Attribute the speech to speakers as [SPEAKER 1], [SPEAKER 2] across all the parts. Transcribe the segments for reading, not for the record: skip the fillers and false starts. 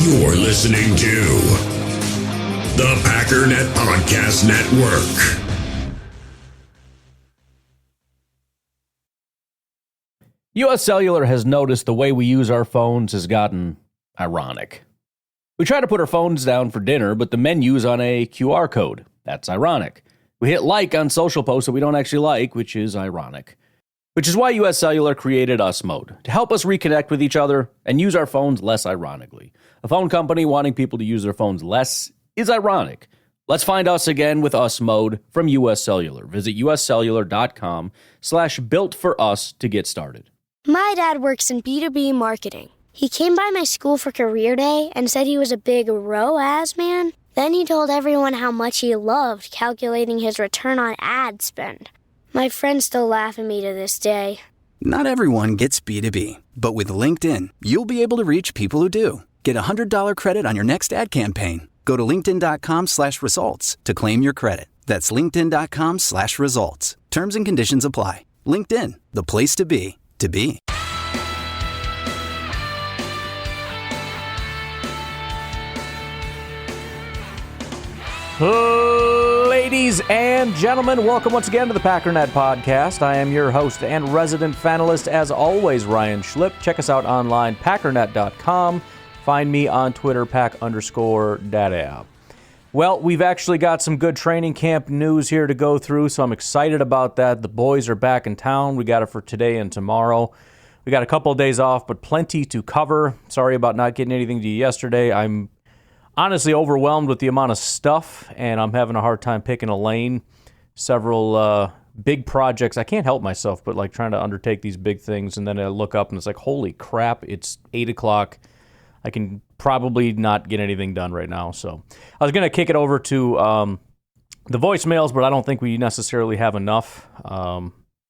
[SPEAKER 1] You're listening to the Packernet Podcast Network.
[SPEAKER 2] US Cellular has noticed the way we use our phones has gotten ironic. We try to put our phones down for dinner, but the menu's on a QR code. That's ironic. We hit like on social posts that we don't actually like, which is ironic. Which is why US Cellular created Us Mode, to help us reconnect with each other and use our phones less ironically. A phone company wanting people to use their phones less is ironic. Let's find us again with Us Mode from US Cellular. Visit uscellular.com/built-for-us to get started.
[SPEAKER 3] My dad works in B2B marketing. He came by my school for career day and said he was a big ROAS man. Then he told everyone how much he loved calculating his return on ad spend. My friends still laugh at me to this day.
[SPEAKER 4] Not everyone gets B2B, but with LinkedIn, you'll be able to reach people who do. Get a $100 credit on your next ad campaign. Go to linkedin.com/results to claim your credit. That's linkedin.com/results. Terms and conditions apply. LinkedIn, the place to be, to be.
[SPEAKER 2] Ladies and gentlemen, welcome once again to the Packernet Podcast. I am your host and resident fanalist, as always, Ryan Schlip. Check us out online, packernet.com. Find me on Twitter, pack_data. Well, we've actually got some good training camp news here to go through, so I'm excited about that. The boys are back in town. We got it for today and tomorrow. We got a couple of days off, but plenty to cover. Sorry about not getting anything to you yesterday. I'm honestly overwhelmed with the amount of stuff, and I'm having a hard time picking a lane. Several big projects. I can't help myself, but like trying to undertake these big things, and then I look up and it's like, holy crap, it's 8 o'clock. I can probably not get anything done right now. So I was going to kick it over to the voicemails, but I don't think we necessarily have enough.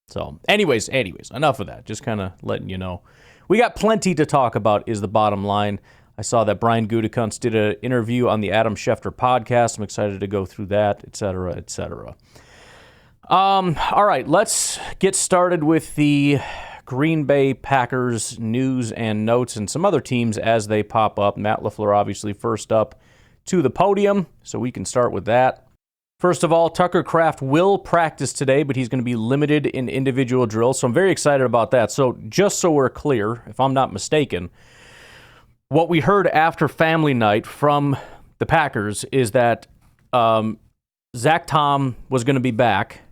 [SPEAKER 2] So anyways, enough of that. Just kind of letting you know. We got plenty to talk about is the bottom line. I saw that Brian Gutekunst did an interview on the Adam Schefter podcast. I'm excited to go through that, et cetera, et cetera. All right, let's get started with the Green Bay Packers news and notes and some other teams as they pop up. Matt LaFleur obviously first up to the podium, so we can start with that. First of all, Tucker Kraft will practice today, but he's going to be limited in individual drills, so I'm very excited about that. So just so we're clear, if I'm not mistaken, what we heard after family night from the Packers is that Zach Tom was going to be back.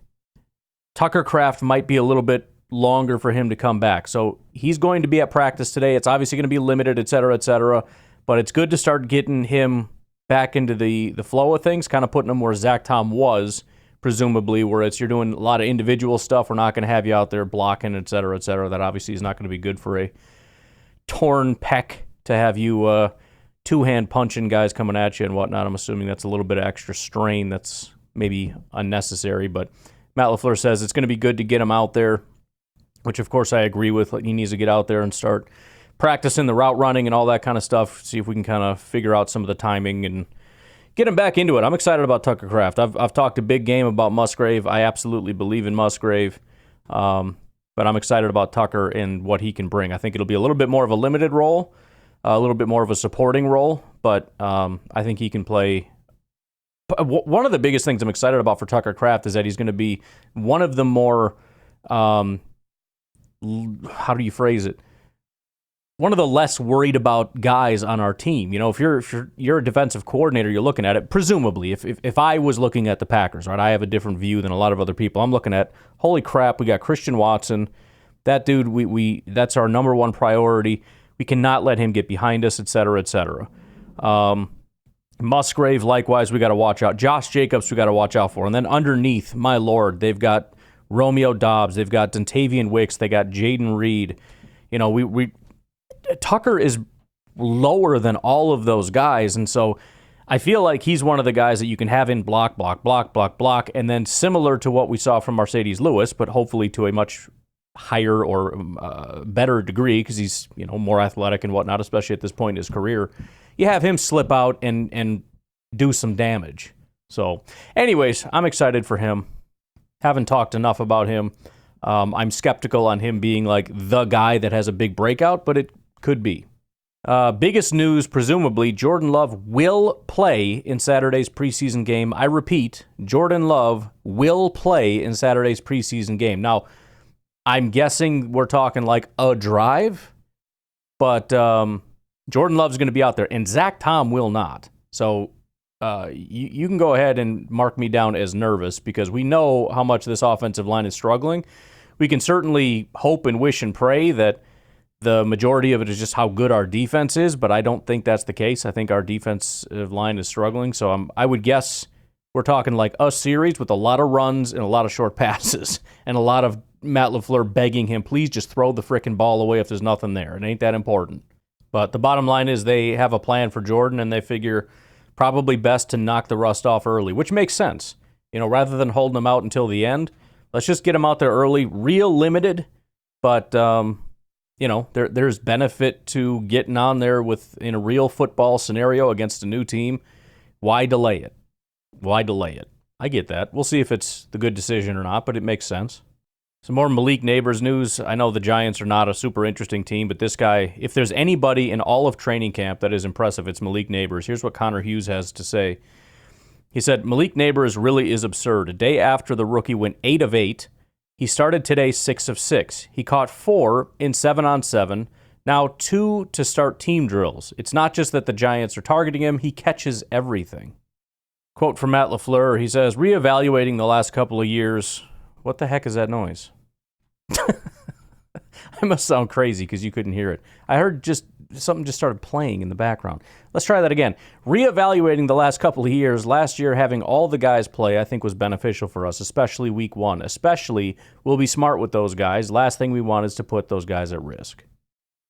[SPEAKER 2] Tucker Kraft might be a little bit longer for him to come back. So he's going to be at practice today. It's obviously going to be limited, et cetera, but it's good to start getting him back into the flow of things, kind of putting him where Zach Tom was, presumably, where it's you're doing a lot of individual stuff. We're not going to have you out there blocking, et cetera. That obviously is not going to be good for a torn pec to have you two-hand punching guys coming at you and whatnot. I'm assuming that's a little bit of extra strain that's maybe unnecessary, but Matt LaFleur says it's going to be good to get him out there, which of course I agree with. He needs to get out there and start practicing the route running and all that kind of stuff, see if we can kind of figure out some of the timing and get him back into it. I'm excited about Tucker Kraft. I've talked a big game about Musgrave. I absolutely believe in Musgrave, but I'm excited about Tucker and what he can bring. I think it'll be a little bit more of a limited role, a little bit more of a supporting role, but I think he can play. One of the biggest things I'm excited about for Tucker Kraft is that he's going to be one of the more, how do you phrase it? One of the less worried about guys on our team. You know, if you're a defensive coordinator, you're looking at it, presumably, if I was looking at the Packers, right, I have a different view than a lot of other people. I'm looking at, holy crap, we got Christian Watson. That dude, that's our number one priority. We cannot let him get behind us, et cetera, et cetera. Musgrave, likewise, we got to watch out. Josh Jacobs, we got to watch out for. And then underneath, my Lord, they've got Romeo Doubs, they've got Dontavian Wicks, they got Jaden Reed. You know, Tucker is lower than all of those guys, and so I feel like he's one of the guys that you can have in block, and then similar to what we saw from Mercedes Lewis, but hopefully to a much higher or better degree because he's more athletic and whatnot, especially at this point in his career. You have him slip out and do some damage. So, anyways, I'm excited for him. Haven't talked enough about him. I'm skeptical on him being like the guy that has a big breakout, but it could be. Biggest news, presumably, Jordan Love will play in Saturday's preseason game. I repeat, Jordan Love will play in Saturday's preseason game. Now, I'm guessing we're talking like a drive, but Jordan Love's going to be out there, and Zach Tom will not. So you can go ahead and mark me down as nervous because we know how much this offensive line is struggling. We can certainly hope and wish and pray that the majority of it is just how good our defense is, but I don't think that's the case. I think our defensive line is struggling, so I would guess we're talking like a series with a lot of runs and a lot of short passes and a lot of Matt LaFleur begging him, please just throw the frickin' ball away if there's nothing there. It ain't that important. But the bottom line is they have a plan for Jordan, and they figure probably best to knock the rust off early, which makes sense. You know, rather than holding him out until the end, let's just get him out there early, real limited, but you know, there's benefit to getting on there in a real football scenario against a new team. Why delay it? Why delay it? I get that. We'll see if it's the good decision or not, but it makes sense. Some more Malik Neighbors news. I know the Giants are not a super interesting team, but this guy, if there's anybody in all of training camp that is impressive, it's Malik Neighbors. Here's what Connor Hughes has to say. He said, Malik Neighbors really is absurd. A day after the rookie went 8 of 8, he started today 6 of 6. He caught 4 in 7-on-7, now 2 to start team drills. It's not just that the Giants are targeting him, he catches everything. Quote from Matt LaFleur, he says, reevaluating the last couple of years. What the heck is that noise? I must sound crazy because you couldn't hear it. I heard something just started playing in the background. Let's try that again. Reevaluating the last couple of years, last year having all the guys play I think was beneficial for us, especially week 1. Especially, we'll be smart with those guys. Last thing we want is to put those guys at risk.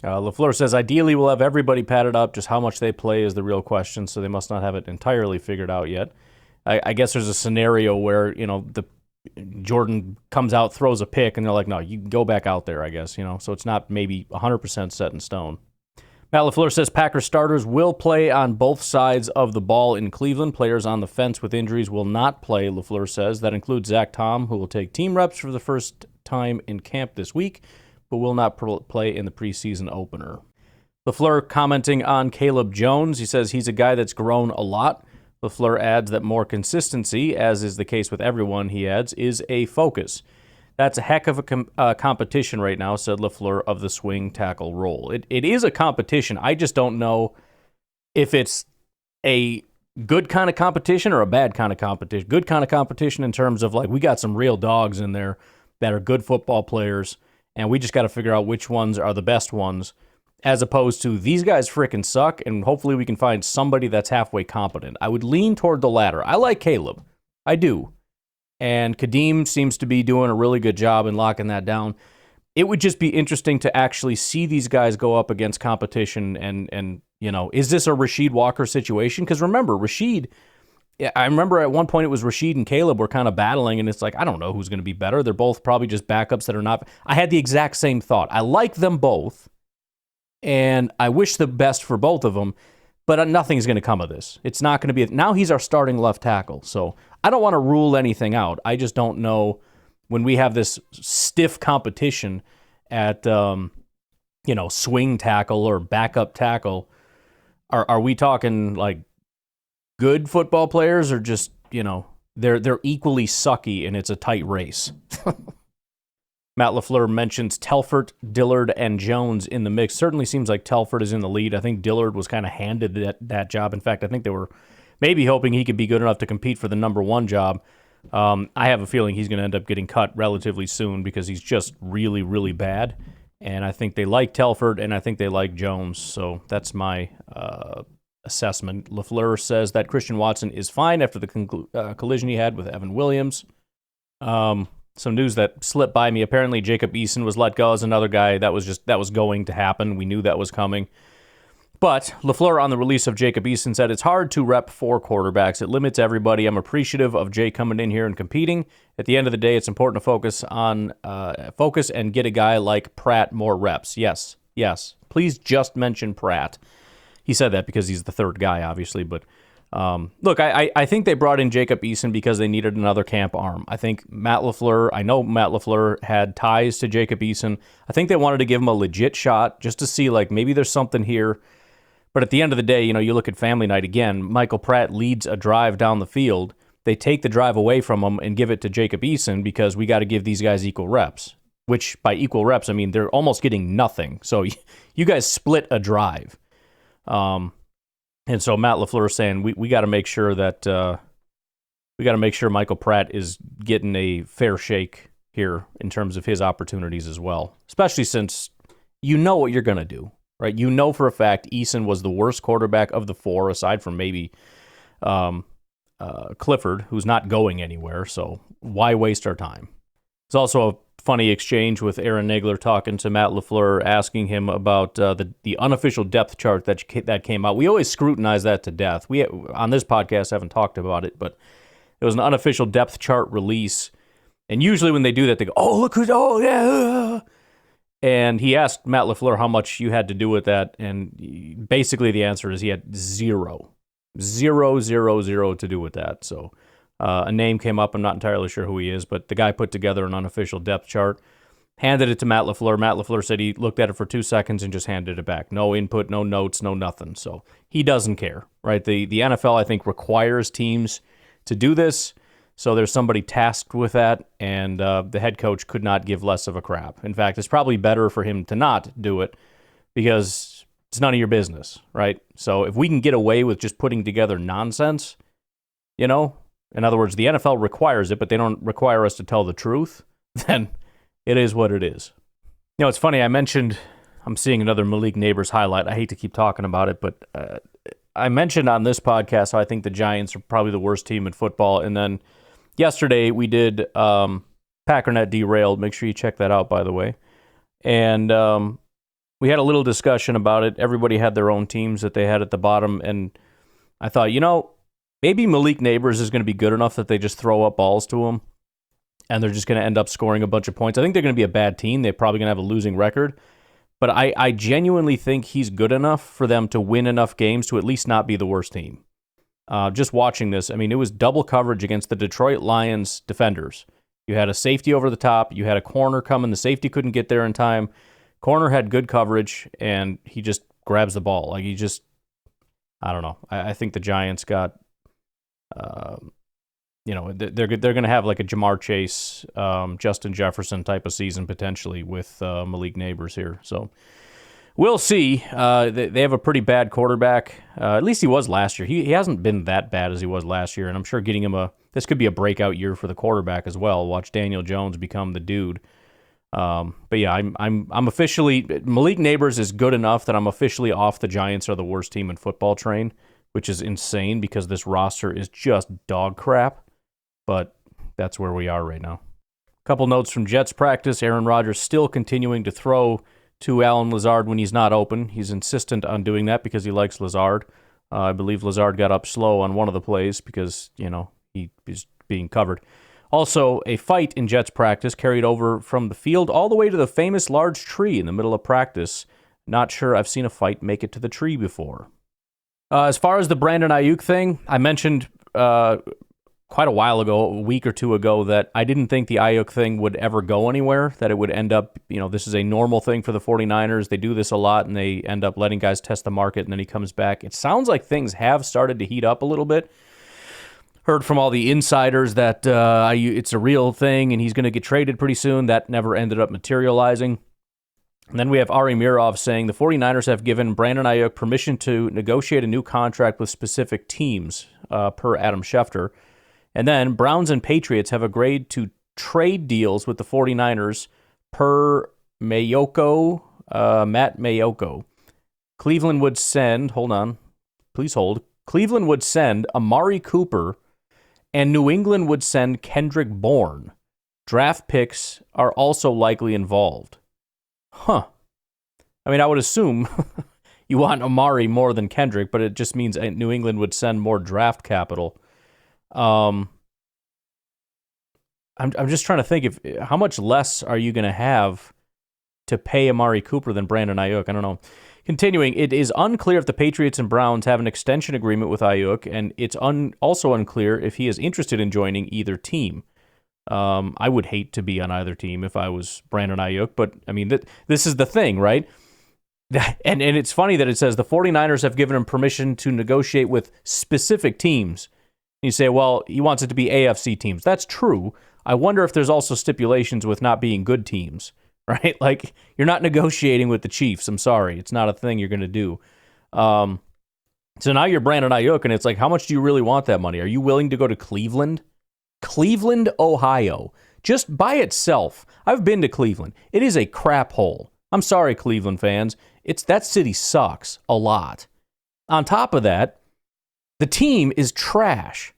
[SPEAKER 2] LaFleur says, ideally we'll have everybody padded up. Just how much they play is the real question, so they must not have it entirely figured out yet. I guess there's a scenario where, you know, Jordan comes out, throws a pick, and they're like, no, you can go back out there, I guess, you know. So it's not maybe 100% set in stone. Matt LaFleur says Packers starters will play on both sides of the ball in Cleveland. Players on the fence with injuries will not play, LaFleur says. That includes Zach Tom, who will take team reps for the first time in camp this week, but will not play in the preseason opener. LaFleur commenting on Caleb Jones. He says he's a guy that's grown a lot. LaFleur adds that more consistency, as is the case with everyone, he adds, is a focus. That's a heck of a competition right now, said LaFleur of the swing tackle role. It is a competition. I just don't know if it's a good kind of competition or a bad kind of competition. Good kind of competition in terms of, like, we got some real dogs in there that are good football players, and we just got to figure out which ones are the best ones, as opposed to these guys frickin' suck, and hopefully we can find somebody that's halfway competent. I would lean toward the latter. I like Caleb. I do. And Kadeem seems to be doing a really good job in locking that down. It would just be interesting to actually see these guys go up against competition and you know, is this a Rasheed Walker situation? Because remember, Rasheed, I remember at one point it was Rasheed and Caleb were kind of battling, and it's like, I don't know who's going to be better. They're both probably just backups that are not. I had the exact same thought. I like them both, and I wish the best for both of them, but nothing's going to come of this. It's not going to be. Now he's our starting left tackle, so I don't want to rule anything out. I just don't know when we have this stiff competition at, swing tackle or backup tackle. Are we talking like good football players or just, they're equally sucky and it's a tight race? Matt LaFleur mentions Telfort, Dillard, and Jones in the mix. Certainly seems like Telfort is in the lead. I think Dillard was kind of handed that job. In fact, I think they were maybe hoping he could be good enough to compete for the number 1 job. I have a feeling he's going to end up getting cut relatively soon because he's just really, really bad. And I think they like Telfort, and I think they like Jones. So that's my assessment. LaFleur says that Christian Watson is fine after the collision he had with Evan Williams. Some news that slipped by me. Apparently, Jacob Eason was let go as another guy. That was going to happen. We knew that was coming. But LaFleur on the release of Jacob Eason said, it's hard to rep 4 quarterbacks. It limits everybody. I'm appreciative of Jay coming in here and competing. At the end of the day, it's important to focus and get a guy like Pratt more reps. Yes. Please just mention Pratt. He said that because he's the third guy, obviously. But look, I think they brought in Jacob Eason because they needed another camp arm. I think I know Matt LaFleur had ties to Jacob Eason. I think they wanted to give him a legit shot just to see, like, maybe there's something here. But at the end of the day, you look at family night again, Michael Pratt leads a drive down the field. They take the drive away from him and give it to Jacob Eason because we got to give these guys equal reps, which by equal reps, I mean, they're almost getting nothing. So you guys split a drive. And so Matt LaFleur is saying we got to make sure that Michael Pratt is getting a fair shake here in terms of his opportunities as well, especially since you know what you're going to do, right? You know for a fact Eason was the worst quarterback of the four, aside from maybe Clifford, who's not going anywhere, so why waste our time? There's also a funny exchange with Aaron Nagler talking to Matt LaFleur, asking him about the unofficial depth chart that came out. We always scrutinize that to death. We, on this podcast, haven't talked about it, but it was an unofficial depth chart release. And usually when they do that, they go, oh, look who's, oh, yeah. And he asked Matt LaFleur how much you had to do with that. And basically the answer is he had zero to do with that. So a name came up. I'm not entirely sure who he is, but the guy put together an unofficial depth chart, handed it to Matt LaFleur. Matt LaFleur said he looked at it for 2 seconds and just handed it back. No input, no notes, no nothing. So he doesn't care, right? The NFL, I think, requires teams to do this. So there's somebody tasked with that, and the head coach could not give less of a crap. In fact, it's probably better for him to not do it because it's none of your business, right? So if we can get away with just putting together nonsense, in other words, the NFL requires it, but they don't require us to tell the truth, then it is what it is. It's funny, I'm seeing another Malik Neighbors highlight. I hate to keep talking about it, but I mentioned on this podcast how I think the Giants are probably the worst team in football, and then yesterday we did Packernet Derailed. Make sure you check that out, by the way. And we had a little discussion about it. Everybody had their own teams that they had at the bottom, and I thought, maybe Malik Neighbors is going to be good enough that they just throw up balls to him, and they're just going to end up scoring a bunch of points. I think they're going to be a bad team. They're probably going to have a losing record. But I genuinely think he's good enough for them to win enough games to at least not be the worst team. Just watching this, it was double coverage against the Detroit Lions defenders. You had a safety over the top. You had a corner coming. The safety couldn't get there in time. Corner had good coverage, and he just grabs the ball. I don't know. I think the Giants got, they're going to have like a Jamar Chase, Justin Jefferson type of season potentially with Malik Neighbors here. So we'll see. They have a pretty bad quarterback. At least he was last year. He hasn't been that bad as he was last year, and I'm sure getting him this could be a breakout year for the quarterback as well. Watch Daniel Jones become the dude. But yeah, I'm officially, Malik Neighbors is good enough that I'm officially off the Giants are the worst team in football train, which is insane because this roster is just dog crap. But that's where we are right now. Couple notes from Jets practice. Aaron Rodgers still continuing to throw to Allen Lazard when he's not open. He's insistent on doing that because he likes Lazard. I believe Lazard got up slow on one of the plays because, he is being covered. Also, a fight in Jets practice carried over from the field all the way to the famous large tree in the middle of practice. Not sure I've seen a fight make it to the tree before. As far as the Brandon Ayuk thing, I mentioned quite a while ago, a week or two ago, that I didn't think the Ayuk thing would ever go anywhere, that it would end up, this is a normal thing for the 49ers. They do this a lot, and they end up letting guys test the market, and then he comes back. It sounds like things have started to heat up a little bit. Heard from all the insiders that it's a real thing, and he's going to get traded pretty soon. That never ended up materializing. And then we have Ari Mirov saying the 49ers have given Brandon Ayuk permission to negotiate a new contract with specific teams, per Adam Schefter. And then Browns and Patriots have agreed to trade deals with the 49ers per Mayoko, Matt Mayoko. Cleveland would send, Cleveland would send Amari Cooper, and New England would send Kendrick Bourne. Draft picks are also likely involved. I would assume you want Amari more than Kendrick, but it just means New England would send more draft capital. I'm just trying to think how much less are you going to have to pay Amari Cooper than Brandon Ayuk? I don't know. Continuing, it is unclear if the Patriots and Browns have an extension agreement with Ayuk, and it's also unclear if he is interested in joining either team. I would hate to be on either team if I was Brandon Ayuk, but this is the thing, right? And it's funny that it says the 49ers have given him permission to negotiate with specific teams. You say, well, he wants it to be AFC teams. That's true. I wonder if there's also stipulations with not being good teams, right? Like, you're not negotiating with the Chiefs. I'm sorry. It's not a thing you're going to do. So now you're Brandon Ayuk, and it's like, how much do you really want that money? Are you willing to go to Cleveland? Cleveland, Ohio. Just by itself. I've been to Cleveland. It is a crap hole. I'm sorry, Cleveland fans. That city sucks a lot. On top of that, the team is trash.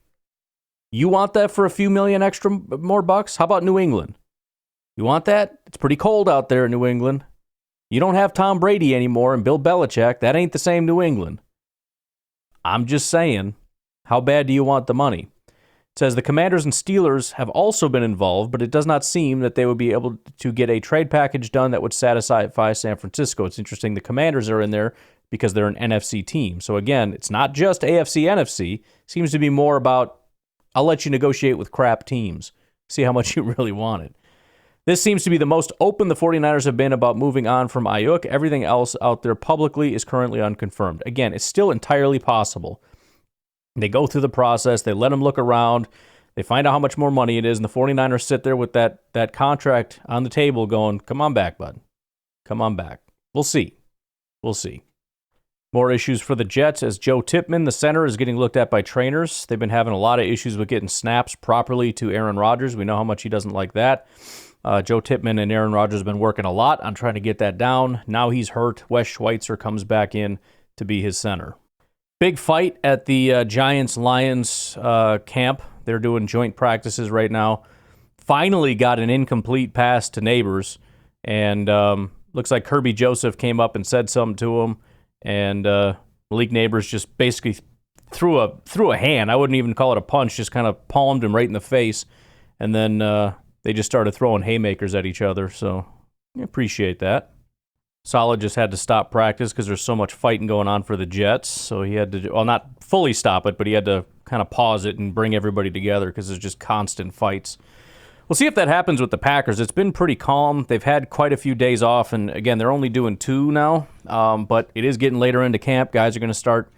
[SPEAKER 2] You want that for a few million extra more bucks? How about New England? You want that? It's pretty cold out there in New England. You don't have Tom Brady anymore and Bill Belichick. That ain't the same New England. I'm just saying, how bad do you want the money? It says the Commanders and Steelers have also been involved, but it does not seem that they would be able to get a trade package done that would satisfy San Francisco. It's interesting the Commanders are in there because they're an NFC team. So again, it's not just AFC, NFC. It seems to be more about, I'll let you negotiate with crap teams. See how much you really want it. This seems to be the most open the 49ers have been about moving on from Ayuk. Everything else out there publicly is currently unconfirmed. Again, it's still entirely possible. They go through the process. They let him look around. They find out how much more money it is, and the 49ers sit there with that contract on the table going, come on back, bud. Come on back. We'll see. We'll see. More issues for the Jets as Joe Tippmann, the center, is getting looked at by trainers. They've been having a lot of issues with getting snaps properly to Aaron Rodgers. We know how much he doesn't like that. Joe Tippmann and Aaron Rodgers have been working a lot on trying to get that down. Now he's hurt. Wes Schweitzer comes back in to be his center. Big fight at the Giants-Lions camp. They're doing joint practices right now. Finally got an incomplete pass to Neighbors, and looks like Kirby Joseph came up and said something to him, and Malik Neighbors just basically threw a hand. I wouldn't even call it a punch, just kind of palmed him right in the face, and then they just started throwing haymakers at each other, so I appreciate that. Solid just had to stop practice because there's so much fighting going on for the Jets, so he had to, well, not fully stop it, but he had to kind of pause it and bring everybody together because there's just constant fights. We'll see if that happens with the Packers. It's been pretty calm. They've had quite a few days off, and again, they're only doing 2 now, but it is getting later into camp. Guys are going to start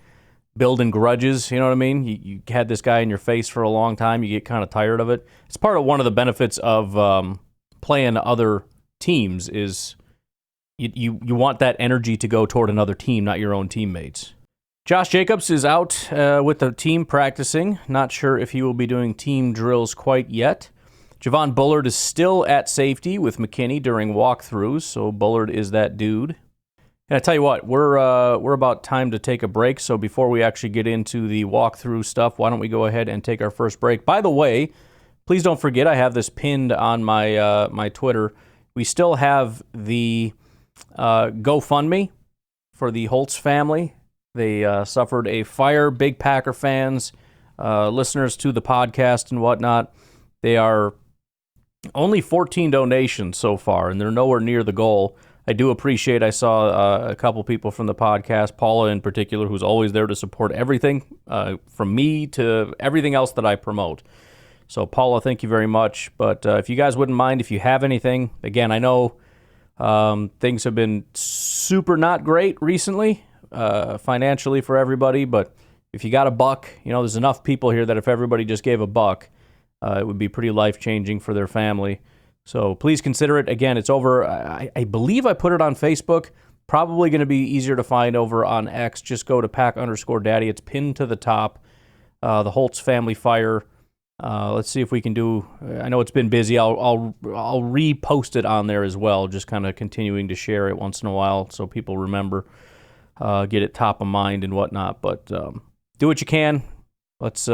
[SPEAKER 2] building grudges, you know what I mean? You had this guy in your face for a long time. You get kind of tired of it. It's part of one of the benefits of playing other teams is you want that energy to go toward another team, not your own teammates. Josh Jacobs is out with the team practicing. Not sure if he will be doing team drills quite yet. Javon Bullard is still at safety with McKinney during walkthroughs, so Bullard is that dude. And I tell you what, we're about time to take a break, so before we actually get into the walkthrough stuff, why don't we go ahead and take our first break. By the way, please don't forget, I have this pinned on my my Twitter. We still have the GoFundMe for the Holtz family. They suffered a fire, big Packer fans, listeners to the podcast and whatnot. They are only 14 donations so far, and they're nowhere near the goal. I do appreciate, I saw a couple people from the podcast, Paula in particular, who's always there to support everything, from me to everything else that I promote. So, Paula, thank you very much. But if you guys wouldn't mind, if you have anything, again, I know things have been super not great recently, financially for everybody, but if you got a buck, you know, there's enough people here that if everybody just gave a buck, it would be pretty life-changing for their family. So please consider it. Again, it's over, I believe I put it on Facebook. Probably going to be easier to find over on X. Just go to Pack_Daddy. It's pinned to the top. The Holtz family fire. Let's see if we can do, I know it's been busy. I'll repost it on there as well, just kind of continuing to share it once in a while so people remember, get it top of mind and whatnot. But do what you can. Let's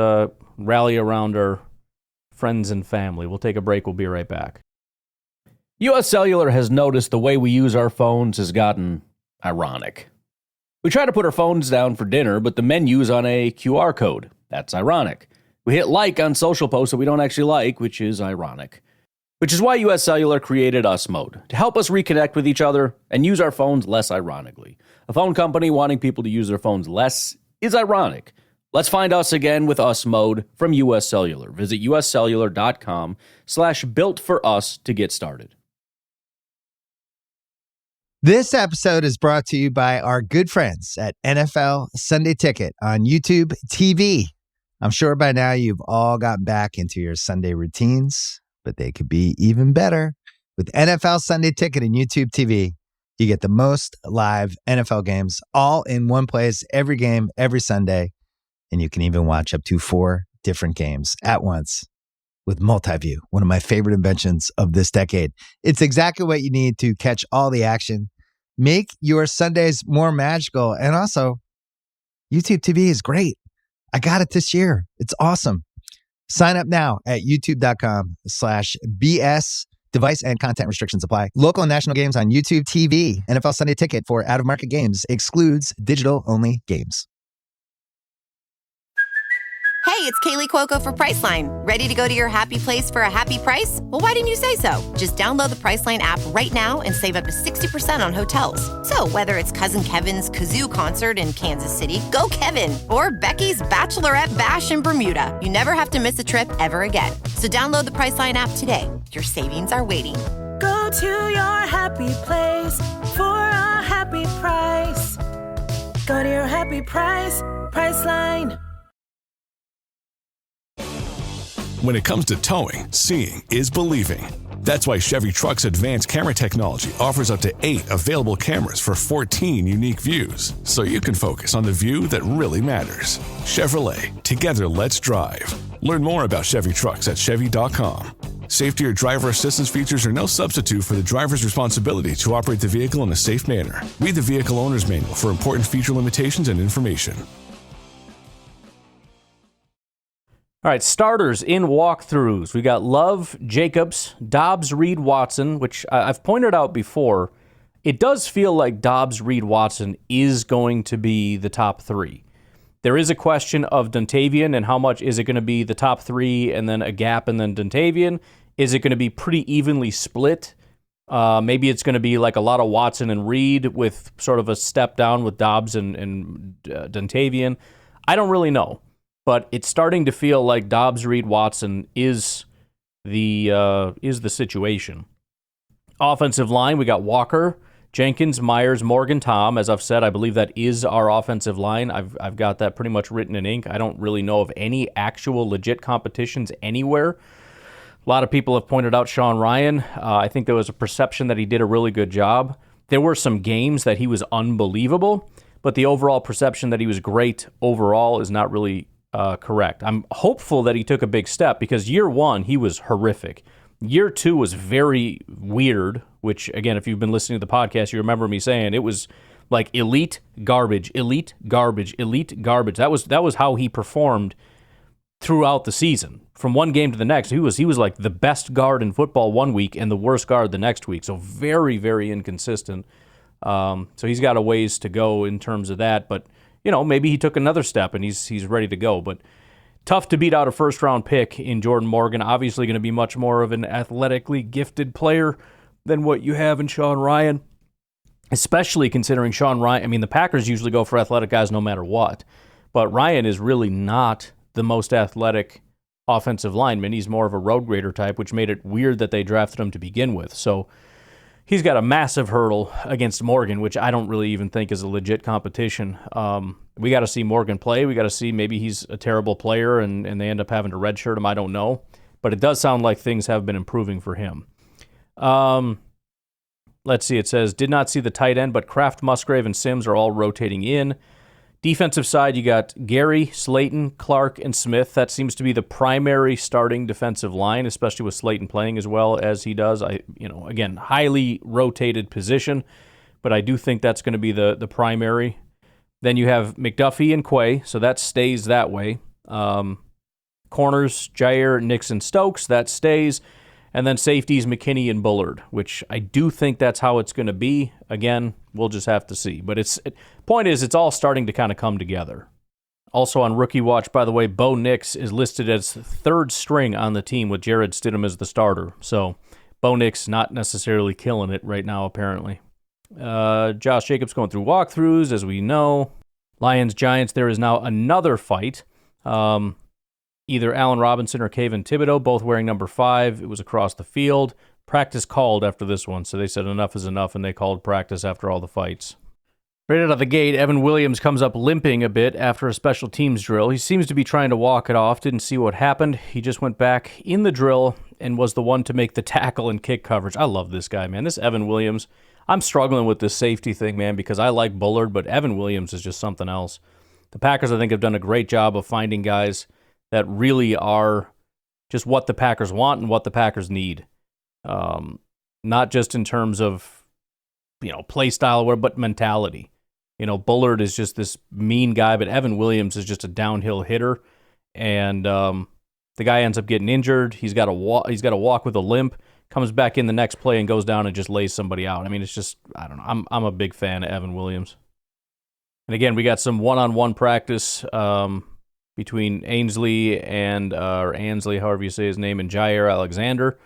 [SPEAKER 2] rally around our friends and family. We'll take a break. We'll be right back. U.S. Cellular has noticed the way we use our phones has gotten ironic. We try to put our phones down for dinner, but the menu's on a QR code. That's ironic. We hit like on social posts that we don't actually like, which is ironic. Which is why U.S. Cellular created Us Mode, to help us reconnect with each other and use our phones less ironically. A phone company wanting people to use their phones less is ironic. Let's find us again with Us Mode from U.S. Cellular. Visit uscellular.com/built for us to get started.
[SPEAKER 5] This episode is brought to you by our good friends at NFL Sunday Ticket on YouTube TV. I'm sure by now you've all gotten back into your Sunday routines, but they could be even better. With NFL Sunday Ticket and YouTube TV, you get the most live NFL games all in one place, every game, every Sunday. And you can even watch up to 4 different games at once with Multiview, one of my favorite inventions of this decade. It's exactly what you need to catch all the action. Make your Sundays more magical. And also, YouTube TV is great. I got it this year. It's awesome. Sign up now at youtube.com/BS. Device and content restrictions apply. Local and national games on YouTube TV. NFL Sunday Ticket for out-of-market games excludes digital-only games.
[SPEAKER 6] Hey, it's Kaylee Cuoco for Priceline. Ready to go to your happy place for a happy price? Well, why didn't you say so? Just download the Priceline app right now and save up to 60% on hotels. So whether it's Cousin Kevin's Kazoo Concert in Kansas City, go Kevin, or Becky's Bachelorette Bash in Bermuda, you never have to miss a trip ever again. So download the Priceline app today. Your savings are waiting.
[SPEAKER 7] Go to your happy place for a happy price. Go to your happy price, Priceline.
[SPEAKER 8] When it comes to towing, seeing is believing. That's why Chevy Truck's advanced camera technology offers up to 8 available cameras for 14 unique views, so you can focus on the view that really matters. Chevrolet, together let's drive. Learn more about Chevy Trucks at Chevy.com. Safety or driver assistance features are no substitute for the driver's responsibility to operate the vehicle in a safe manner. Read the Vehicle Owner's Manual for important feature limitations and information.
[SPEAKER 2] All right, starters in walkthroughs. We got Love, Jacobs, Dobbs, Reed, Watson, which I've pointed out before. It does feel like Dobbs, Reed, Watson is going to be the top 3. There is a question of Dontavian and how much is it going to be the top 3 and then a gap and then Dontavian. Is it going to be pretty evenly split? Maybe it's going to be like a lot of Watson and Reed with sort of a step down with Dobbs and Dontavian. I don't really know. But it's starting to feel like Dobbs, Reed, Watson is the situation. Offensive line, we got Walker, Jenkins, Myers, Morgan, Tom. As I've said, I believe that is our offensive line. I've got that pretty much written in ink. I don't really know of any actual legit competitions anywhere. A lot of people have pointed out Sean Ryan. I think there was a perception that he did a really good job. There were some games that he was unbelievable, but the overall perception that he was great overall is not really correct. I'm hopeful that he took a big step because year 1, he was horrific. Year 2 was very weird, which, again, if you've been listening to the podcast, you remember me saying it was like elite garbage, elite garbage, elite garbage. That was how he performed throughout the season. From one game to the next, he was like the best guard in football one week and the worst guard the next week. So very, very inconsistent. So he's got a ways to go in terms of that, but maybe he took another step and he's ready to go. But tough to beat out a first-round pick in Jordan Morgan. Obviously going to be much more of an athletically gifted player than what you have in Sean Ryan, especially considering Sean Ryan. I mean, the Packers usually go for athletic guys no matter what, but Ryan is really not the most athletic offensive lineman. He's more of a road grader type, which made it weird that they drafted him to begin with. So he's got a massive hurdle against Morgan, which I don't really even think is a legit competition. We got to see Morgan play. We got to see maybe he's a terrible player and they end up having to redshirt him. I don't know. But it does sound like things have been improving for him. Let's see. It says, did not see the tight end, but Kraft, Musgrave, and Sims are all rotating in. Defensive side, you got Gary, Slayton, Clark, and Smith. That seems to be the primary starting defensive line, especially with Slayton playing as well as he does. Again, highly rotated position, but I do think that's going to be the primary. Then you have McDuffie and Quay, so that stays that way. Corners, Jair, Nixon, Stokes, that stays. And then safeties, McKinney and Bullard, which I do think that's how it's going to be. Again, we'll just have to see. But point is, it's all starting to kind of come together. Also on Rookie Watch, by the way, Bo Nix is listed as third string on the team with Jared Stidham as the starter. So Bo Nix not necessarily killing it right now, apparently. Josh Jacobs going through walkthroughs, as we know. Lions, Giants, there is now another fight. Either Allen Robinson or Kayvon Thibodeau, both wearing number 5. It was across the field. practice called after this one. So they said enough is enough, and they called practice after all the fights. Right out of the gate, Evan Williams comes up limping a bit after a special teams drill. He seems to be trying to walk it off, didn't see what happened. He just went back in the drill and was the one to make the tackle and kick coverage. I love this guy, man. This Evan Williams, I'm struggling with this safety thing, man, because I like Bullard, but Evan Williams is just something else. The Packers, I think, have done a great job of finding guys that really are just what the Packers want and what the Packers need. Not just in terms of, play style, but mentality. Bullard is just this mean guy, but Evan Williams is just a downhill hitter, and the guy ends up getting injured. He's got to walk with a limp, comes back in the next play and goes down and just lays somebody out. I mean, it's just, I don't know. I'm a big fan of Evan Williams. And again, we got some one-on-one practice between Ainsley and or Ansley, however you say his name, and Jair Alexander,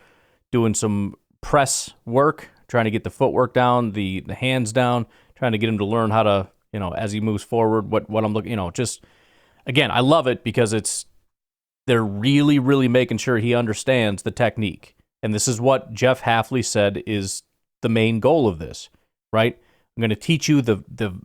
[SPEAKER 2] doing some press work, trying to get the footwork down, the hands down, trying to get him to learn how to, as he moves forward, what I'm looking, just, again, I love it because they're really, really making sure he understands the technique. And this is what Jeff Hafley said is the main goal of this, right? I'm going to teach you the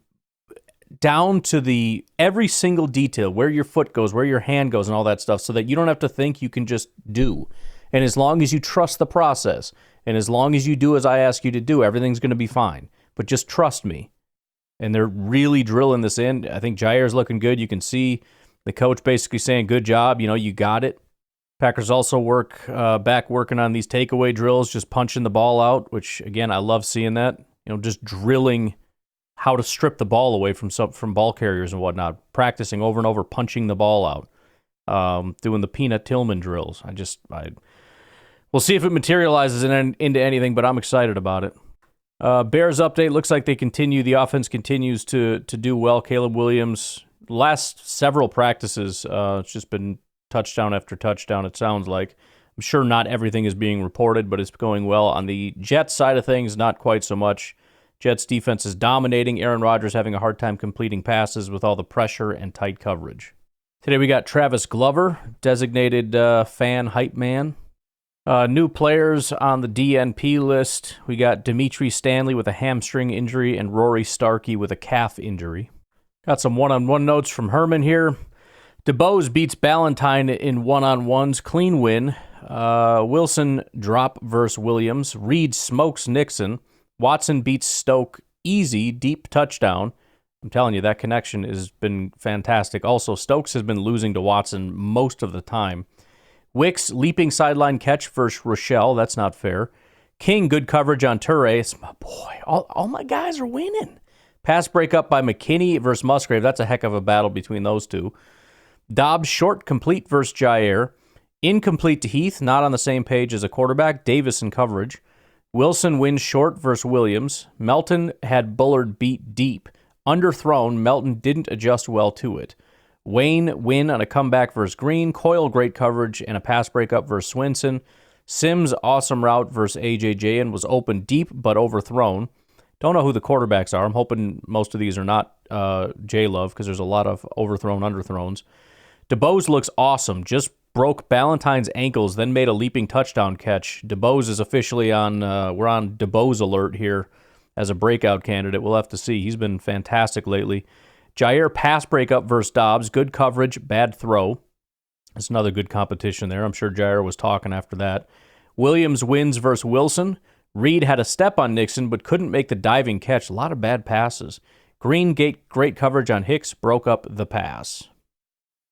[SPEAKER 2] down to the every single detail, where your foot goes, where your hand goes, and all that stuff, so that you don't have to think, you can just do. And as long as you trust the process, and as long as you do as I ask you to do, everything's going to be fine. But just trust me. And they're really drilling this in. I think Jair's looking good. You can see the coach basically saying, good job, you got it. Packers also back working on these takeaway drills, just punching the ball out, which, again, I love seeing that. Just drilling how to strip the ball away from ball carriers and whatnot, practicing over and over, punching the ball out, doing the Peanut Tillman drills. We'll see if it materializes into anything, but I'm excited about it. Bears update, looks like the offense continues to do well. Caleb Williams, last several practices, it's just been touchdown after touchdown, it sounds like. I'm sure not everything is being reported, but it's going well. On the Jets side of things, not quite so much. Jets defense is dominating. Aaron Rodgers having a hard time completing passes with all the pressure and tight coverage. Today we got Travis Glover, designated fan hype man. New players on the DNP list. We got Dimitri Stanley with a hamstring injury and Rory Starkey with a calf injury. Got some one-on-one notes from Herman here. DeBose beats Ballantyne in one-on-ones. Clean win. Wilson drop versus Williams. Reed smokes Nixon. Watson beats Stoke. Easy, deep touchdown. I'm telling you, that connection has been fantastic. Also, Stokes has been losing to Watson most of the time. Wicks, leaping sideline catch versus Rochelle. That's not fair. King, good coverage on Toure. Boy, all my guys are winning. Pass breakup by McKinney versus Musgrave. That's a heck of a battle between those two. Dobbs, short complete versus Jair. Incomplete to Heath, not on the same page as a quarterback. Davis in coverage. Wilson wins short versus Williams. Melton had Bullard beat deep. Underthrown, Melton didn't adjust well to it. Wayne win on a comeback versus Green. Coyle, great coverage and a pass breakup versus Swinson. Sims, awesome route versus AJJ and was open deep but overthrown. Don't know who the quarterbacks are. I'm hoping most of these are not J-Love because there's a lot of overthrown underthrows. DeBose looks awesome. Just broke Ballantyne's ankles, then made a leaping touchdown catch. DeBose is officially on, we're on DeBose alert here as a breakout candidate. We'll have to see. He's been fantastic lately. Jair pass breakup versus Dobbs. Good coverage, bad throw. That's another good competition there. I'm sure Jair was talking after that. Williams wins versus Wilson. Reed had a step on Nixon, but couldn't make the diving catch. A lot of bad passes. Green, great coverage on Hicks, broke up the pass.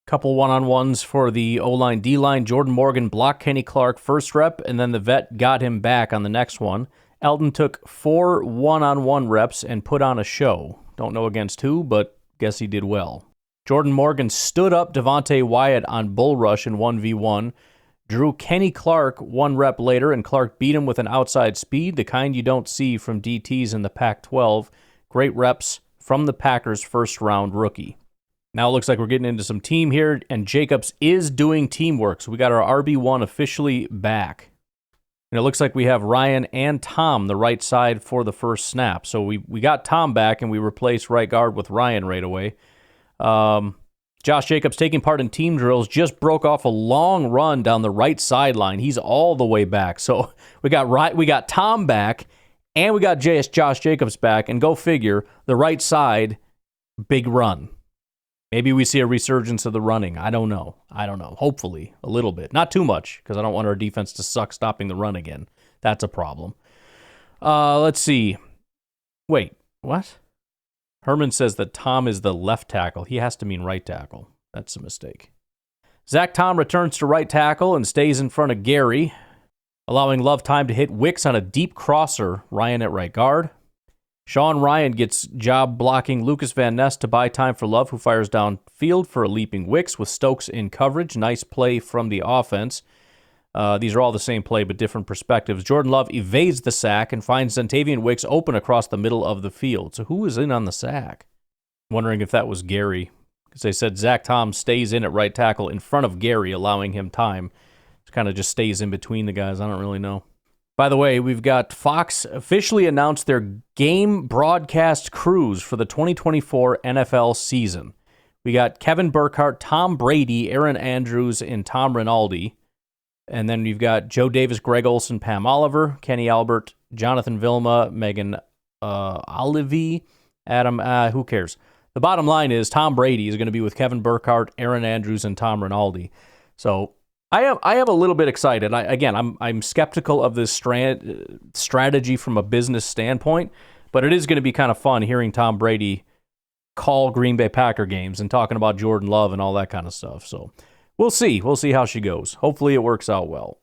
[SPEAKER 2] Couple one-on-ones for the O-line, D-line. Jordan Morgan blocked Kenny Clark first rep, and then the vet got him back on the next one. Elton took 4 one-on-one reps and put on a show. Don't know against who, but guess he did well. Jordan Morgan stood up Devontae Wyatt on bull rush in 1v1. Drew Kenny Clark 1 rep later, and Clark beat him with an outside speed, the kind you don't see from DTs in the Pac-12. Great reps from the Packers' first-round rookie. Now it looks like we're getting into some team here, and Jacobs is doing teamwork, so we got our RB1 officially back. And it looks like we have Ryan and Tom the right side for the first snap. So we got Tom back, and we replaced right guard with Ryan right away. Josh Jacobs taking part in team drills just broke off a long run down the right sideline. He's all the way back. So we got Tom back, and we got Josh Jacobs back, and go figure, the right side, big run. Maybe we see a resurgence of the running. I don't know. Hopefully, a little bit. Not too much, because I don't want our defense to suck stopping the run again. That's a problem. Let's see. Wait, what? Herman says that Tom is the left tackle. He has to mean right tackle. That's a mistake. Zach Tom returns to right tackle and stays in front of Gary, allowing Love time to hit Wicks on a deep crosser. Ryan at right guard. Sean Ryan gets job blocking Lucas Van Ness to buy time for Love, who fires downfield for a leaping Wicks with Stokes in coverage. Nice play from the offense. These are all the same play, but different perspectives. Jordan Love evades the sack and finds Xantavian Wicks open across the middle of the field. So who is in on the sack? Wondering if that was Gary, because they said Zach Tom stays in at right tackle in front of Gary, allowing him time. It kind of just stays in between the guys. I don't really know. By the way, we've got Fox officially announced their game broadcast crews for the 2024 NFL season. We got Kevin Burkhardt, Tom Brady, Aaron Andrews, and Tom Rinaldi. And then you've got Joe Davis, Greg Olson, Pam Oliver, Kenny Albert, Jonathan Vilma, Megan Olivey, Adam, who cares? The bottom line is Tom Brady is going to be with Kevin Burkhardt, Aaron Andrews, and Tom Rinaldi. So I am a little bit excited. I'm skeptical of this strategy from a business standpoint, but it is going to be kind of fun hearing Tom Brady call Green Bay Packer games and talking about Jordan Love and all that kind of stuff. So we'll see. We'll see how she goes. Hopefully it works out well. All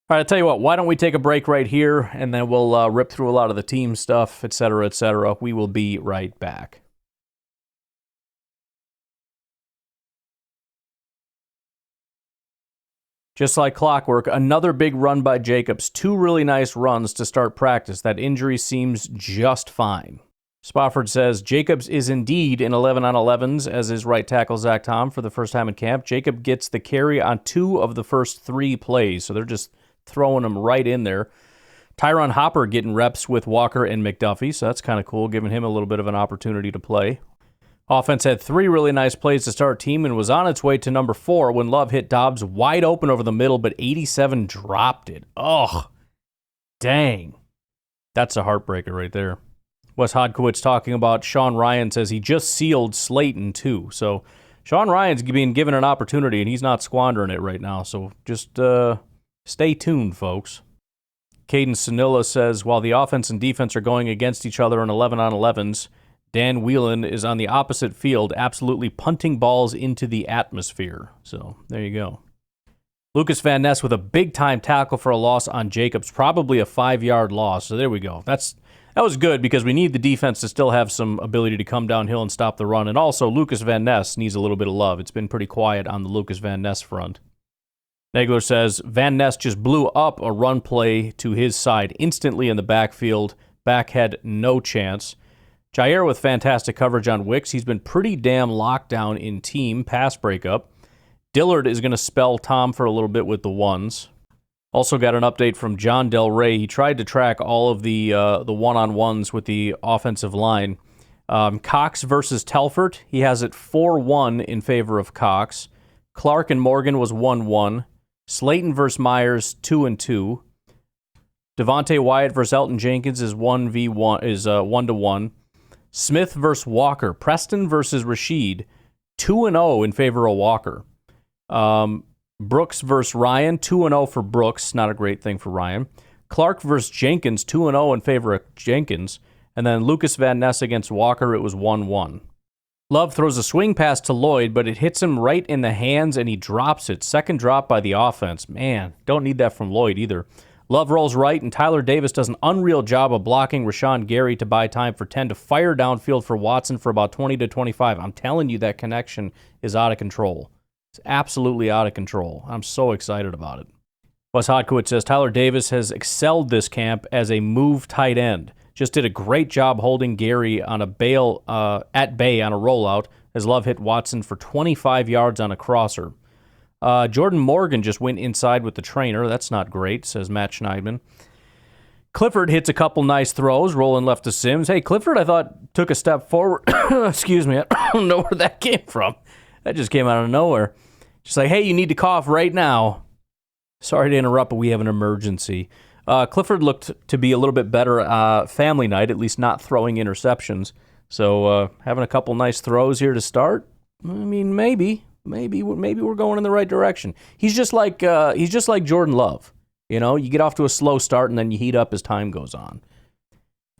[SPEAKER 2] right, I'll tell you what, why don't we take a break right here, and then we'll rip through a lot of the team stuff, et cetera, et cetera. We will be right back. Just like clockwork, another big run by Jacobs. 2 really nice runs to start practice. That injury seems just fine. Spofford says, Jacobs is indeed in 11 on 11s, as is right tackle Zach Tom for the first time in camp. Jacob gets the carry on 2 of the first 3 plays, so they're just throwing him right in there. Tyron Hopper getting reps with Walker and McDuffie, so that's kind of cool, giving him a little bit of an opportunity to play. Offense had 3 really nice plays to start team and was on its way to number 4 when Love hit Dobbs wide open over the middle, but 87 dropped it. Oh, dang. That's a heartbreaker right there. Wes Hodkiewicz talking about Sean Ryan says he just sealed Slayton too. So Sean Ryan's being given an opportunity and he's not squandering it right now. So just stay tuned, folks. Caden Sanilla says, while the offense and defense are going against each other in 11 on 11s, Dan Whelan is on the opposite field, absolutely punting balls into the atmosphere. So there you go. Lucas Van Ness with a big-time tackle for a loss on Jacobs, probably a 5-yard loss. So there we go. That was good because we need the defense to still have some ability to come downhill and stop the run. And also, Lucas Van Ness needs a little bit of love. It's been pretty quiet on the Lucas Van Ness front. Nagler says, Van Ness just blew up a run play to his side instantly in the backfield. Back had no chance. Jair with fantastic coverage on Wicks. He's been pretty damn locked down in team pass breakup. Dillard is going to spell Tom for a little bit with the ones. Also got an update from John Del Rey. He tried to track all of the one-on-ones with the offensive line. Cox versus Telfort. He has it 4-1 in favor of Cox. Clark and Morgan was 1-1. Slayton versus Myers 2-2. Devontae Wyatt versus Elton Jenkins is 1v1 is 1-1. Smith versus Walker. Preston versus Rashid, 2-0 in favor of Walker. Brooks versus Ryan, 2-0 for Brooks. Not a great thing for Ryan. Clark versus Jenkins, 2-0 in favor of Jenkins. And then Lucas Van Ness against Walker, it was 1-1. Love throws a swing pass to Lloyd, but it hits him right in the hands and he drops it. Second drop by the offense. Man, don't need that from Lloyd either. Love rolls right, and Tyler Davis does an unreal job of blocking Rashawn Gary to buy time for 10 to fire downfield for Watson for about 20 to 25. I'm telling you, that connection is out of control. It's absolutely out of control. I'm so excited about it. Wes Hodkiewicz says, Tyler Davis has excelled this camp as a move tight end. Just did a great job holding Gary on a bail at bay on a rollout as Love hit Watson for 25 yards on a crosser. Jordan Morgan just went inside with the trainer. That's not great, says Matt Schneidman. Clifford hits a couple nice throws, rolling left to Sims. Hey, Clifford, I thought, took a step forward. Excuse me, I don't know where that came from. That just came out of nowhere. Just like, hey, you need to cough right now. Sorry to interrupt, but we have an emergency. Clifford looked to be a little bit better family night, at least not throwing interceptions. So having a couple nice throws here to start. I mean, maybe we're going in the right direction. He's just like Jordan Love. You know, you get off to a slow start and then you heat up as time goes on.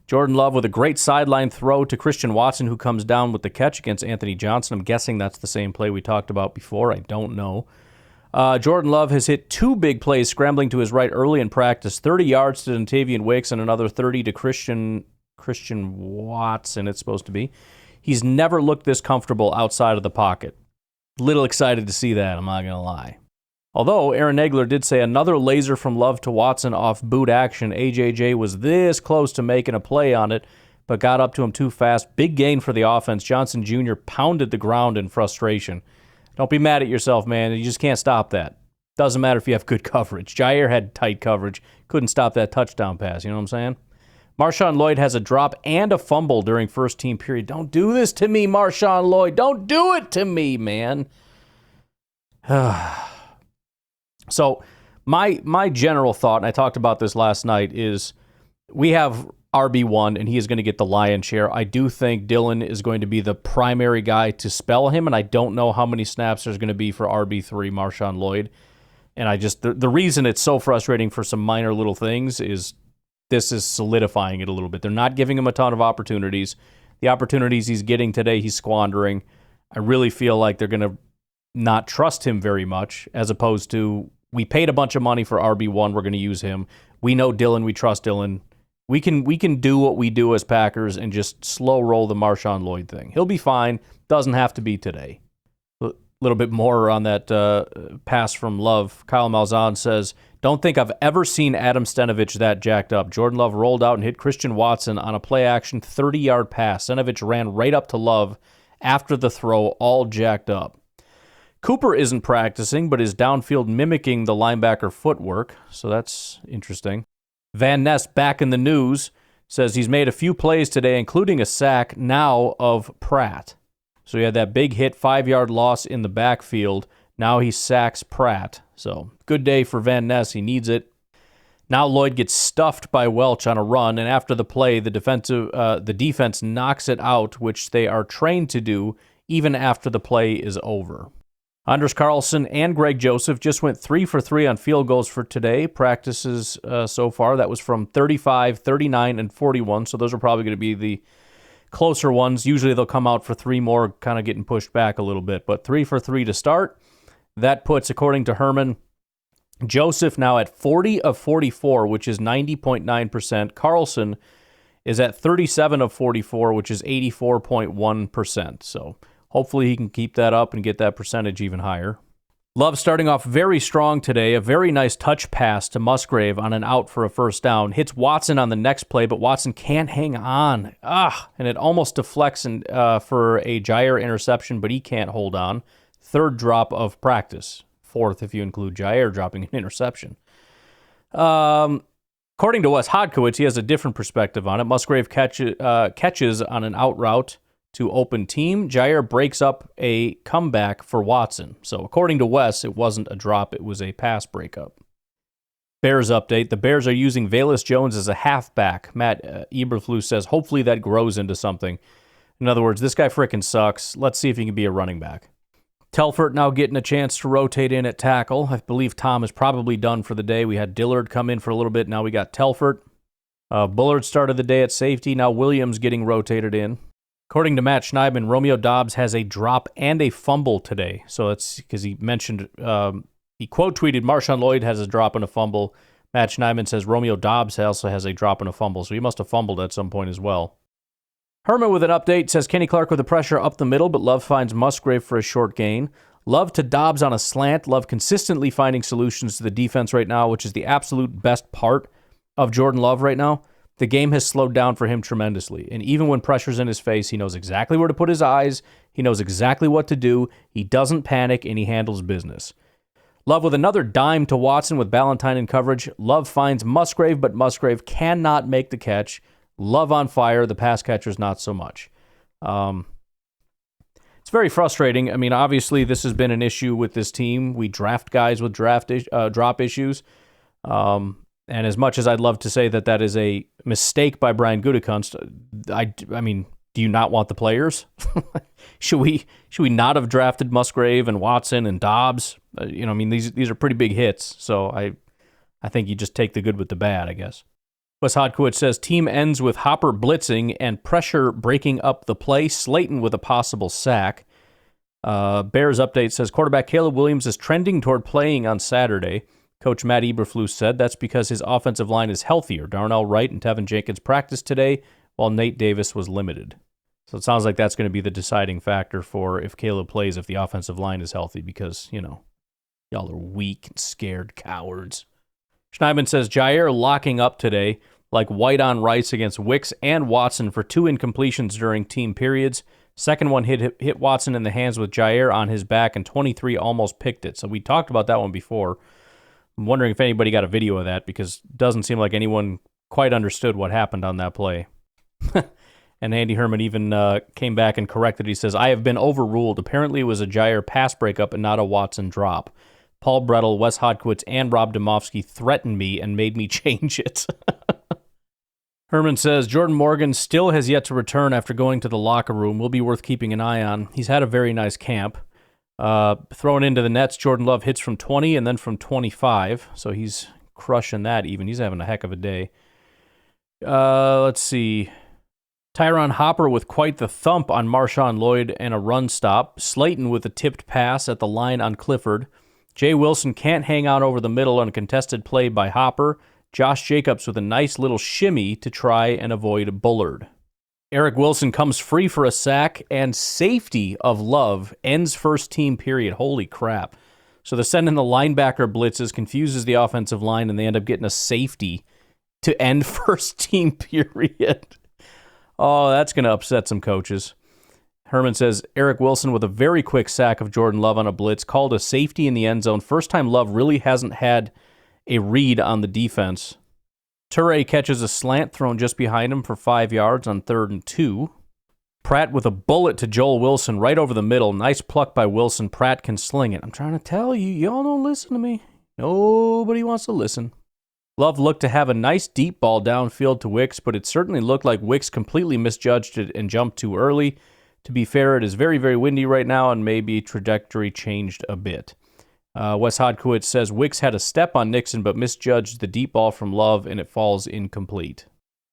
[SPEAKER 2] Jordan Love with a great sideline throw to Christian Watson, who comes down with the catch against Anthony Johnson. I'm guessing that's the same play we talked about before. I don't know. Jordan Love has hit 2 big plays scrambling to his right early in practice. 30 yards to Dontavian Wicks and another 30 to Christian Watson, it's supposed to be. He's never looked this comfortable outside of the pocket. Little excited to see that, I'm not going to lie. Although Aaron Nagler did say another laser from Love to Watson off boot action. AJJ was this close to making a play on it, but got up to him too fast. Big gain for the offense. Johnson Jr. pounded the ground in frustration. Don't be mad at yourself, man. You just can't stop that. Doesn't matter if you have good coverage. Jair had tight coverage. Couldn't stop that touchdown pass. You know what I'm saying? Marshawn Lloyd has a drop and a fumble during first team period. Don't do this to me, Marshawn Lloyd. Don't do it to me, man. So my general thought, and I talked about this last night, is we have RB1, and he is going to get the lion's share. I do think Dillon is going to be the primary guy to spell him, and I don't know how many snaps there's going to be for RB3, Marshawn Lloyd. And I just, the reason it's so frustrating for some minor little things is this is solidifying it a little bit. They're not giving him a ton of opportunities. The opportunities he's getting today, he's squandering. I really feel like they're going to not trust him very much, as opposed to, we paid a bunch of money for RB1, we're going to use him. We know Dillon, we trust Dillon. We can do what we do as Packers and just slow roll the Marshawn Lloyd thing. He'll be fine. Doesn't have to be today. A little bit more on that pass from Love. Kyle Malzahn says, don't think I've ever seen Adam Stenavich that jacked up. Jordan Love rolled out and hit Christian Watson on a play-action 30-yard pass. Stenavich ran right up to Love after the throw, all jacked up. Cooper isn't practicing, but is downfield mimicking the linebacker footwork, so that's interesting. Van Ness, back in the news, says he's made a few plays today, including a sack now of Pratt. So he had that big hit, 5-yard loss in the backfield. Now he sacks Pratt. So good day for Van Ness. He needs it. Now Lloyd gets stuffed by Welch on a run, and after the play, the defense knocks it out, which they are trained to do even after the play is over. Anders Carlson and Greg Joseph just went 3 for 3 on field goals for today. Practices so far, that was from 35, 39, and 41, so those are probably going to be the closer ones. Usually they'll come out for 3 more, kind of getting pushed back a little bit, but 3 for 3 to start. That puts, according to Herman, Joseph now at 40 of 44, which is 90.9%. Carlson is at 37 of 44, which is 84.1%. So hopefully he can keep that up and get that percentage even higher. Love starting off very strong today. A very nice touch pass to Musgrave on an out for a first down. Hits Watson on the next play, but Watson can't hang on. And it almost deflects for a Jair interception, but he can't hold on. Third drop of practice. Fourth if you include Jair dropping an interception. According to Wes Hodkiewicz, he has a different perspective on it. Musgrave catches on an out route to open team. Jair breaks up a comeback for Watson. So according to Wes, it wasn't a drop, it was a pass breakup. Bears update. The Bears are using Velus Jones as a halfback. Matt Eberflus says hopefully that grows into something. In other words, this guy frickin' sucks. Let's see if he can be a running back. Telfort now getting a chance to rotate in at tackle. I believe Tom is probably done for the day. We had Dillard come in for a little bit. Now we got Telfort. Bullard started the day at safety. Now Williams getting rotated in. According to Matt Schneidman, Romeo Doubs has a drop and a fumble today. So that's because he mentioned, he quote tweeted, Marshawn Lloyd has a drop and a fumble. Matt Schneidman says Romeo Doubs also has a drop and a fumble. So he must have fumbled at some point as well. Herman with an update says Kenny Clark with the pressure up the middle, but Love finds Musgrave for a short gain. Love to Doubs on a slant. Love consistently finding solutions to the defense right now, which is the absolute best part of Jordan Love right now. The game has slowed down for him tremendously. And even when pressure's in his face, he knows exactly where to put his eyes. He knows exactly what to do. He doesn't panic, and he handles business. Love with another dime to Watson with Ballantyne in coverage. Love finds Musgrave, but Musgrave cannot make the catch. Love on fire. The pass catcher's not so much. It's It's very frustrating. I mean, obviously, this has been an issue with this team. We draft guys with drop issues. And as much as I'd love to say that that is a mistake by Brian Gutekunst, I mean, do you not want the players? Should we not have drafted Musgrave and Watson and Dobbs? I mean, these are pretty big hits. So I think you just take the good with the bad, I guess. Wes Hodkiewicz says, team ends with Hopper blitzing and pressure breaking up the play. Slayton with a possible sack. Bears update says, quarterback Caleb Williams is trending toward playing on Saturday. Coach Matt Eberflus said that's because his offensive line is healthier. Darnell Wright and Tevin Jenkins practiced today, while Nate Davis was limited. So it sounds like that's going to be the deciding factor for if Caleb plays, if the offensive line is healthy, because, y'all are weak and scared cowards. Schneidman says Jair locking up today, like White on Rice against Wicks and Watson for 2 incompletions during team periods. Second one hit Watson in the hands with Jair on his back, and 23 almost picked it. So we talked about that one before. I'm wondering if anybody got a video of that, because it doesn't seem like anyone quite understood what happened on that play. And Andy Herman even came back and corrected. He says, I have been overruled. Apparently it was a Jair pass breakup and not a Watson drop. Paul Brettel, Wes Hodkiewicz, and Rob Domofsky threatened me and made me change it. Herman says, Jordan Morgan still has yet to return after going to the locker room. Will be worth keeping an eye on. He's had a very nice camp. Throwing into the nets, Jordan Love hits from 20 and then from 25. So he's crushing that even. He's having a heck of a day. Let's see. Tyron Hopper with quite the thump on Marshawn Lloyd and a run stop. Slayton with a tipped pass at the line on Clifford. Jay Wilson can't hang out over the middle on a contested play by Hopper. Josh Jacobs with a nice little shimmy to try and avoid Bullard. Eric Wilson comes free for a sack, and safety of Love ends first team period. Holy crap. So they're sending the linebacker blitzes, confuses the offensive line, and they end up getting a safety to end first team period. Oh, that's going to upset some coaches. Herman says, Eric Wilson with a very quick sack of Jordan Love on a blitz, called a safety in the end zone. First time Love really hasn't had a read on the defense. Toure catches a slant thrown just behind him for 5 yards on 3rd and 2. Pratt with a bullet to Joel Wilson right over the middle. Nice pluck by Wilson. Pratt can sling it. I'm trying to tell you, y'all don't listen to me. Nobody wants to listen. Love looked to have a nice deep ball downfield to Wicks, but it certainly looked like Wicks completely misjudged it and jumped too early. To be fair, it is very, very windy right now, and maybe trajectory changed a bit. Wes Hodkiewicz says Wicks had a step on Nixon, but misjudged the deep ball from Love, and it falls incomplete.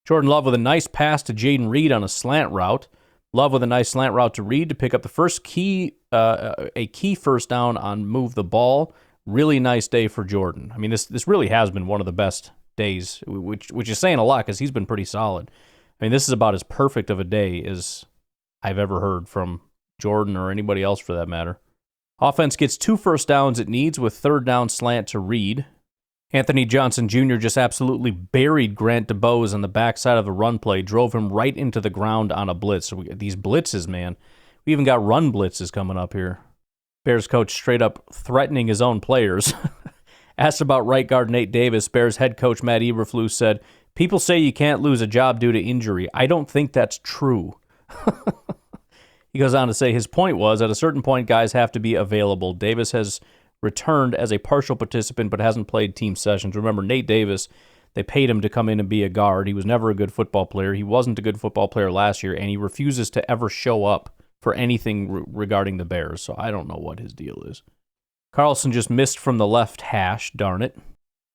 [SPEAKER 2] Jordan Love with a nice pass to Jaden Reed on a slant route. Love with a nice slant route to Reed to pick up the first key first down on Move the Ball. Really nice day for Jordan. I mean, this really has been one of the best days, which is saying a lot because he's been pretty solid. I mean, this is about as perfect of a day as I've ever heard from Jordan or anybody else for that matter. Offense gets 2 first downs it needs with 3rd down slant to Reed. Anthony Johnson Jr. just absolutely buried Grant DuBose on the backside of the run play, drove him right into the ground on a blitz. So these blitzes, man. We even got run blitzes coming up here. Bears coach straight up threatening his own players. Asked about right guard Nate Davis, Bears head coach Matt Eberflus said, people say you can't lose a job due to injury. I don't think that's true. He goes on to say his point was, at a certain point, guys have to be available. Davis has returned as a partial participant but hasn't played team sessions. Remember, Nate Davis, they paid him to come in and be a guard. He was never a good football player. He wasn't a good football player last year, and he refuses to ever show up for anything regarding the Bears, so I don't know what his deal is. Carlson just missed from the left hash, darn it.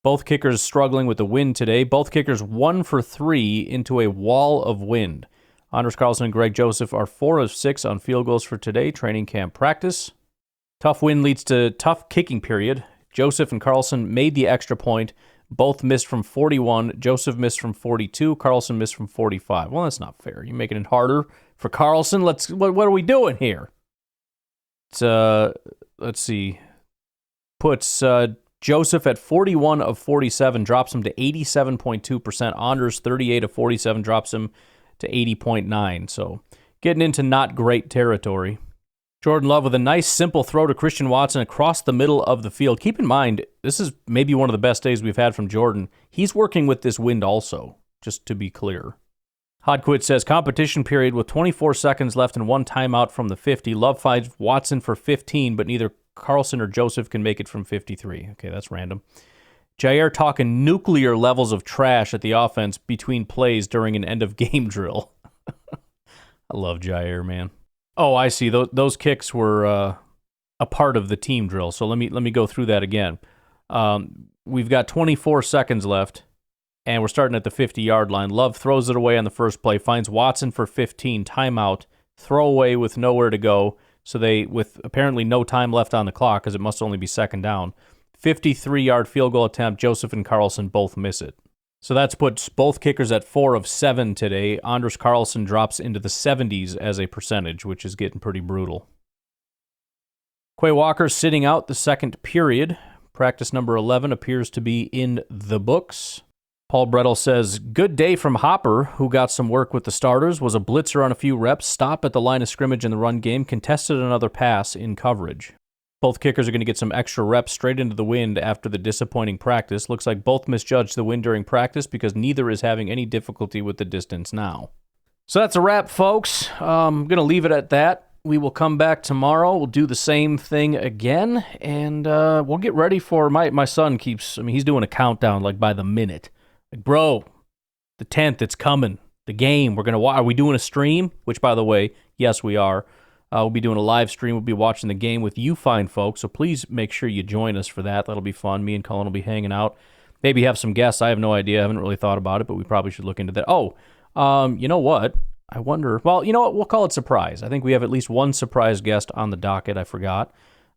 [SPEAKER 2] Both kickers struggling with the wind today. Both kickers 1 for 3 into a wall of wind. Anders Carlson and Greg Joseph are 4 of 6 on field goals for today, training camp practice. Tough wind leads to tough kicking period. Joseph and Carlson made the extra point. Both missed from 41. Joseph missed from 42. Carlson missed from 45. Well, that's not fair. You're making it harder for Carlson. What are we doing here? Let's see. Puts Joseph at 41 of 47, drops him to 87.2%. Anders, 38 of 47, drops him to 80.9. So getting into not great territory. Jordan Love with a nice simple throw to Christian Watson across the middle of the field. Keep in mind, this is maybe one of the best days we've had from Jordan. He's working with this wind also, just to be clear. Hodquit says, competition period with 24 seconds left and 1 timeout from the 50. Love finds Watson for 15, but neither Carlson or Joseph can make it from 53. Okay, that's random. Jair talking nuclear levels of trash at the offense between plays during an end-of-game drill. I love Jair, man. Oh, I see. Those kicks were a part of the team drill, so let me go through that again. We've got 24 seconds left, and we're starting at the 50-yard line. Love throws it away on the first play, finds Watson for 15, timeout, throwaway with nowhere to go, so they, with apparently no time left on the clock, because it must only be second down, 53-yard field goal attempt, Joseph and Carlson both miss it. So that's puts both kickers at 4 of 7 today. Anders Carlson drops into the 70s as a percentage, which is getting pretty brutal. Quay Walker sitting out the second period. Practice number 11 appears to be in the books. Paul Brettel says, good day from Hopper, who got some work with the starters, was a blitzer on a few reps, stopped at the line of scrimmage in the run game, contested another pass in coverage. Both kickers are going to get some extra reps straight into the wind after the disappointing practice. Looks like both misjudged the wind during practice because neither is having any difficulty with the distance now. So that's a wrap, folks. I'm going to leave it at that. We will come back tomorrow. We'll do the same thing again, and we'll get ready for my son keeps, he's doing a countdown like by the minute. Like, bro, the 10th, it's coming. The game, we're going to watch. Are we doing a stream? Which, by the way, yes, we are. We'll be doing a live stream. We'll be watching the game with you fine folks, so please make sure you join us for that. That'll be fun. Me and Cullen will be hanging out. Maybe have some guests. I have no idea. I haven't really thought about it, but we probably should look into that. Oh, you know what? I wonder. Well, you know what? We'll call it surprise. I think we have at least one surprise guest on the docket. I forgot.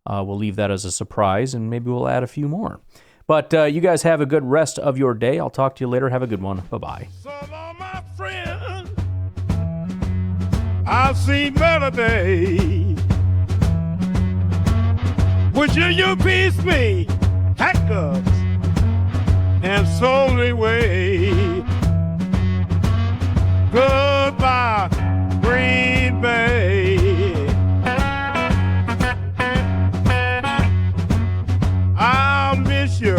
[SPEAKER 2] We'll leave that as a surprise, and maybe we'll add a few more. But you guys have a good rest of your day. I'll talk to you later. Have a good one. Bye-bye.
[SPEAKER 9] So long, my friend. I've seen better days. Would you peace me, handcuffs, and slowly away? Goodbye, Green Bay. I'll miss you.